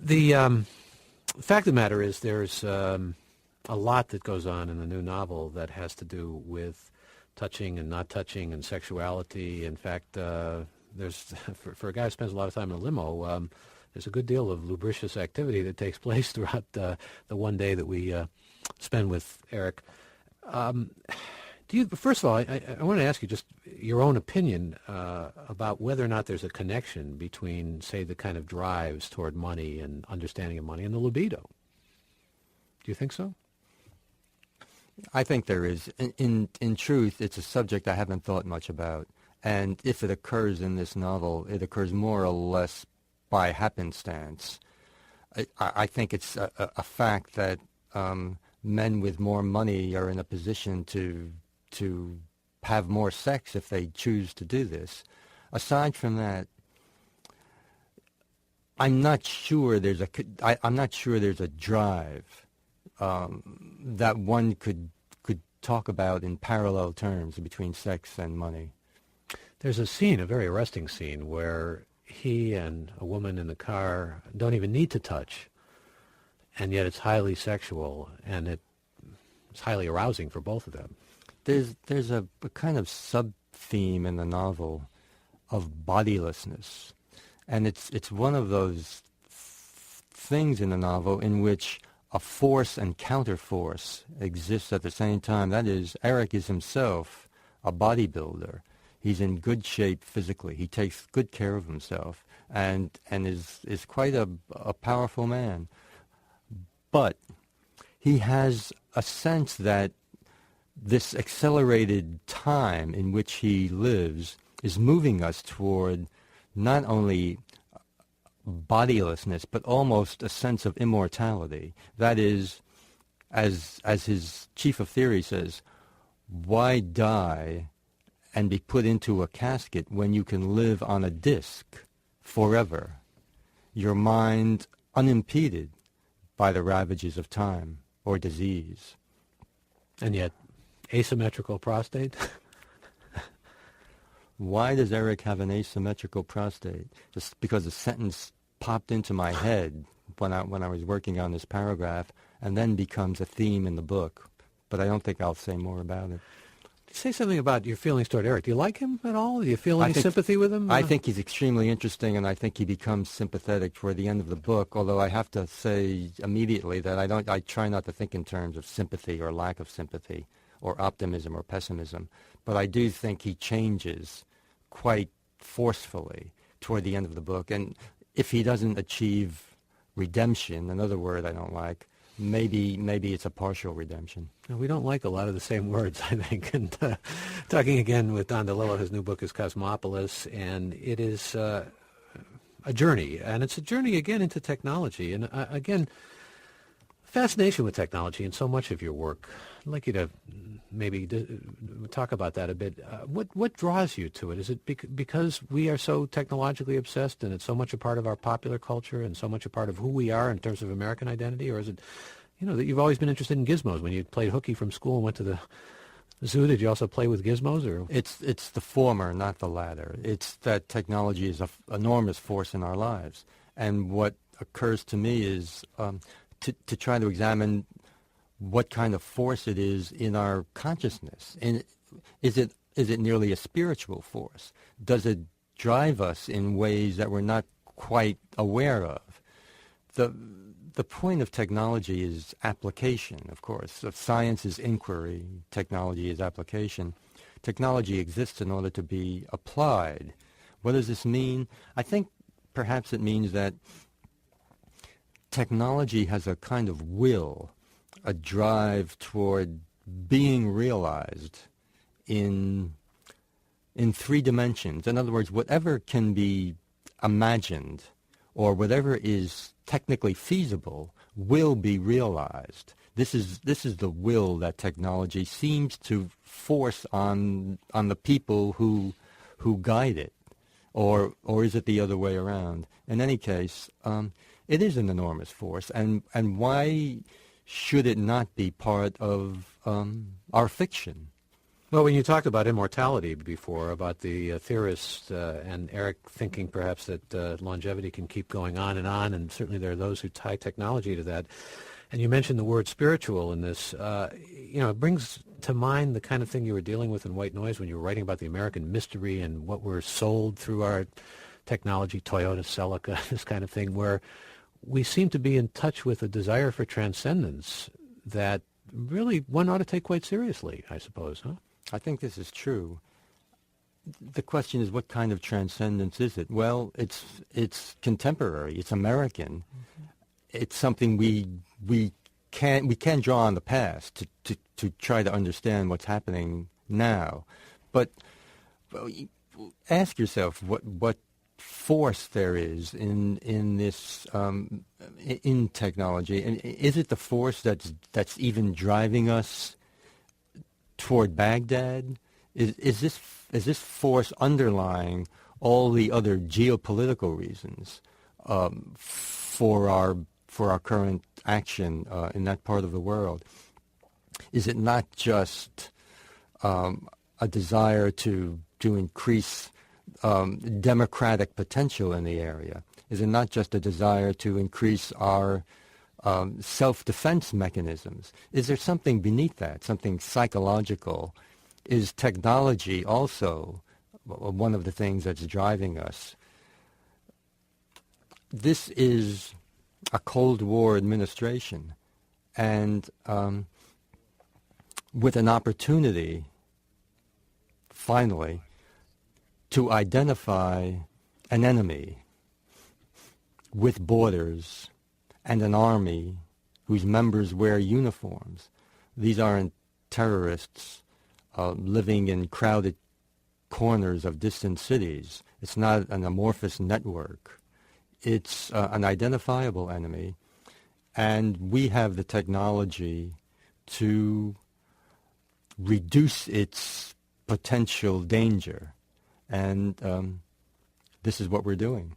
The fact of the matter is there's a lot that goes on in the new novel that has to do with touching and not touching and sexuality. In fact, there's for a guy who spends a lot of time in a limo, there's a good deal of lubricious activity that takes place throughout the one day that we spend with Eric. First of all, I want to ask you just your own opinion about whether or not there's a connection between, say, the kind of drives toward money and understanding of money and the libido. Do you think so? I think there is. In truth, it's a subject I haven't thought much about. And if it occurs in this novel, it occurs more or less by happenstance. I think it's a fact that men with more money are in a position to have more sex if they choose to do this. Aside from that, I'm not sure there's a drive that one could talk about in parallel terms between sex and money. There's a scene, a very arresting scene, where he and a woman in the car don't even need to touch, and yet it's highly sexual, and it's highly arousing for both of them. There's a kind of sub-theme in the novel of bodilessness, and it's one of those things in the novel in which a force and counterforce exists at the same time. That is, Eric is himself a bodybuilder. He's in good shape physically. He takes good care of himself and is quite a powerful man. But he has a sense that this accelerated time in which he lives is moving us toward not only bodilessness, but almost a sense of immortality. That is, as his chief of theory says, why die and be put into a casket when you can live on a disc forever, your mind unimpeded by the ravages of time or disease? And yet, asymmetrical prostate? Why does Eric have an asymmetrical prostate? Just because a sentence popped into my head when I was working on this paragraph, and then becomes a theme in the book. But I don't think I'll say more about it. Say something about your feelings toward Eric. Do you like him at all? Do you feel any sympathy with him? I think he's extremely interesting, and I think he becomes sympathetic toward the end of the book, although I have to say immediately that I try not to think in terms of sympathy or lack of sympathy or optimism or pessimism. But I do think he changes quite forcefully toward the end of the book. And if he doesn't achieve redemption, another word I don't like, maybe it's a partial redemption. We don't like a lot of the same words, I think. And talking again with Don DeLillo, his new book is Cosmopolis, and it is a journey. And it's a journey, again, into technology. And again, fascination with technology in so much of your work. I'd like you to maybe talk about that a bit. What draws you to it? Is it because we are so technologically obsessed and it's so much a part of our popular culture and so much a part of who we are in terms of American identity? Or is it, that you've always been interested in gizmos? When you played hooky from school and went to the zoo, did you also play with gizmos? Or It's the former, not the latter. It's that technology is an enormous force in our lives. And what occurs to me is to try to examine what kind of force it is in our consciousness. And is it nearly a spiritual force? Does it drive us in ways that we're not quite aware of? The point of technology is application, of course. Of science is inquiry, technology is application. Technology exists in order to be applied. What does this mean? I think perhaps it means that technology has a kind of will, a drive toward being realized in three dimensions. In other words, whatever can be imagined or whatever is technically feasible will be realized. This is the will that technology seems to force on the people who guide it, or is it the other way around? In any case, it is an enormous force, and why should it not be part of our fiction? Well, when you talked about immortality before, about the theorists and Eric thinking perhaps that longevity can keep going on, and certainly there are those who tie technology to that, and you mentioned the word spiritual in this, it brings to mind the kind of thing you were dealing with in White Noise when you were writing about the American mystery and what we're sold through our technology, Toyota, Celica, this kind of thing, where we seem to be in touch with a desire for transcendence that really one ought to take quite seriously, I suppose, huh? I think this is true. The question is, what kind of transcendence is it? Well, it's contemporary. It's American. Mm-hmm. It's something we can't draw on the past to try to understand what's happening now. But ask yourself what force there is in this in technology, and is it the force that's even driving us toward Baghdad? Is this force underlying all the other geopolitical reasons for our current action in that part of the world? Is it not just a desire to increase democratic potential in the area? Is it not just a desire to increase our self-defense mechanisms? Is there something beneath that, something psychological? Is technology also one of the things that's driving us? This is a Cold War administration, and with an opportunity, finally, to identify an enemy with borders and an army whose members wear uniforms. These aren't terrorists living in crowded corners of distant cities. It's not an amorphous network. It's an identifiable enemy, and we have the technology to reduce its potential danger, and this is what we're doing.